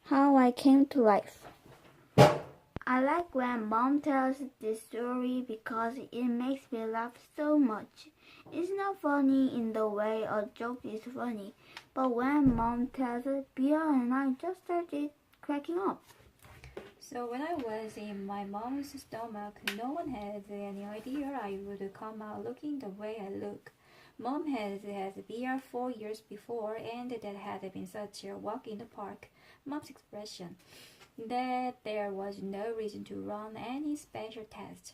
How I Came to Life. I like when Mom tells this story because it makes me laugh so much. It's not funny in the way a joke is funny, but when Mom tells it, Bia and I just started cracking up. So when I was in my mom's stomach, no one had any idea I would come out looking the way I look. Mom has had beer 4 years before, and that had been such a walk in the park. Mom's expression that there was no reason to run any special tests.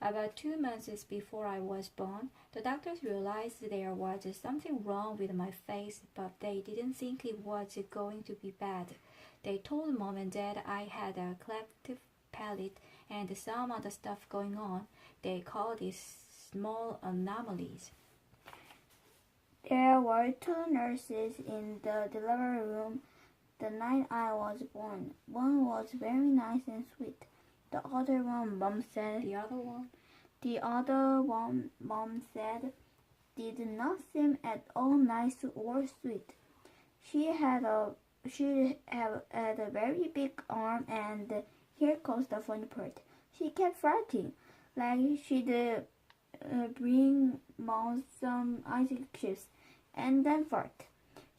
About 2 months before I was born, the doctors realized there was something wrong with my face, but they didn't think it was going to be bad. They told Mom and Dad I had a cleft palate and some other stuff going on. They called it small anomalies. There were two nurses in the delivery room the night I was born. One was very nice and sweet. The other one, Mom said, Mom said, did not seem at all nice or sweet. She had a very big arm, and here comes the funny part. She kept farting, like she'd bring Mom some ice chips, and then fart.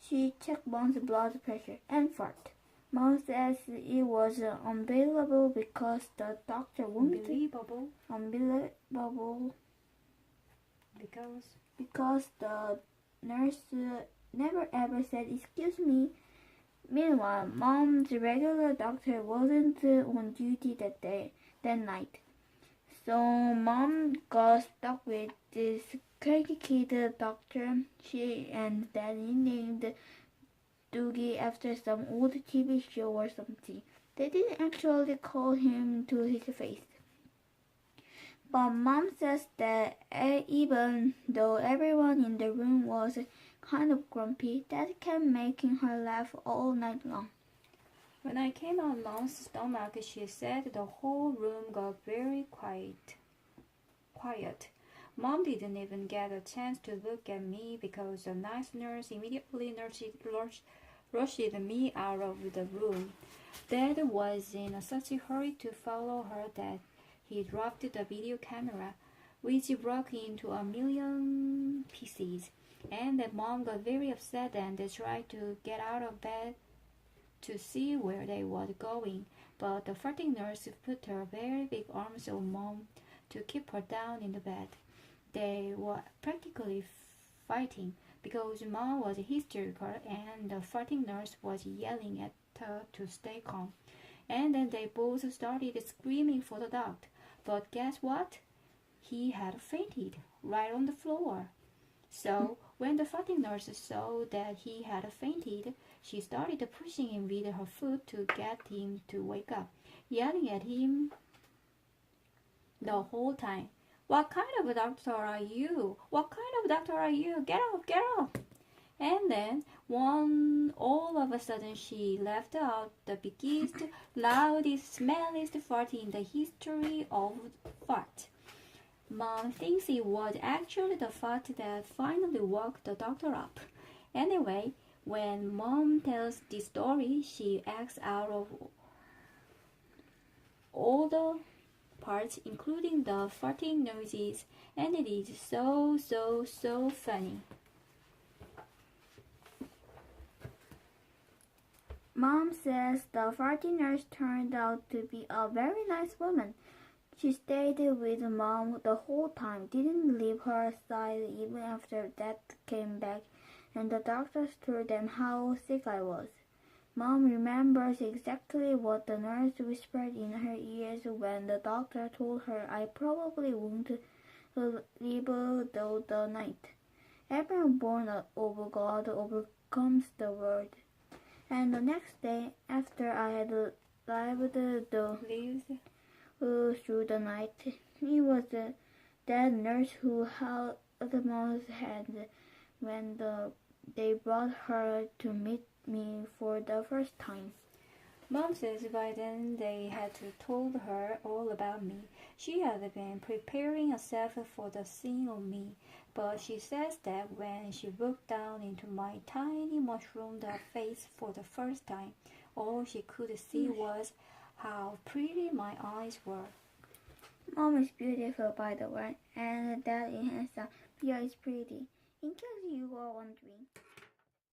She checked Mom's blood pressure and fart. Mom says it was unbelievable because the doctor wouldn't. Unbelievable. Because the nurse never ever said, "Excuse me." Meanwhile, Mom's regular doctor wasn't on duty that night. So Mom got stuck with this crazy kid doctor she and Daddy named Doogie after some old TV show or something. They didn't actually call him to his face. But Mom says that even though everyone in the room was kind of grumpy, that kept making her laugh all night long. When I came out of Mom's stomach, she said the whole room got very quiet. Mom didn't even get a chance to look at me because the nice nurse immediately rushed me out of the room. Dad was in such a hurry to follow her that he dropped the video camera, which broke into a million pieces, and that Mom got very upset and tried to get out of bed to see where they were going, but the farting nurse put her very big arms on Mom to keep her down in the bed. They were practically fighting because Mom was hysterical and the farting nurse was yelling at her to stay calm. And then they both started screaming for the doctor. But guess what? He had fainted right on the floor. So when the farting nurse saw that he had fainted, she started pushing him with her foot to get him to wake up, yelling at him the whole time. "What kind of a doctor are you? What kind of doctor are you? Get up, get up!" And then, all of a sudden, she left out the biggest, loudest, smelliest fart in the history of fart. Mom thinks it was actually the fart that finally woke the doctor up. Anyway, when Mom tells this story, she acts out of all the parts, including the farting noises, and it is so funny. Mom says the farting nurse turned out to be a very nice woman. She stayed with Mom the whole time, didn't leave her side even after Dad came back, and the doctors told them how sick I was. Mom remembers exactly what the nurse whispered in her ears when the doctor told her I probably won't live through the night. Everyone born of God overcomes the world. And the next day, after I had lived through the night, it was that nurse who held Mom's hand when they brought her to meet me for the first time. Mom says by then they had told her all about me. She had been preparing herself for the scene on me, but she says that when she looked down into my tiny mushroomed face for the first time, All she could see was how pretty my eyes were. Mom is beautiful, by the way, and Dad is handsome. Pia is pretty. In case you were wondering.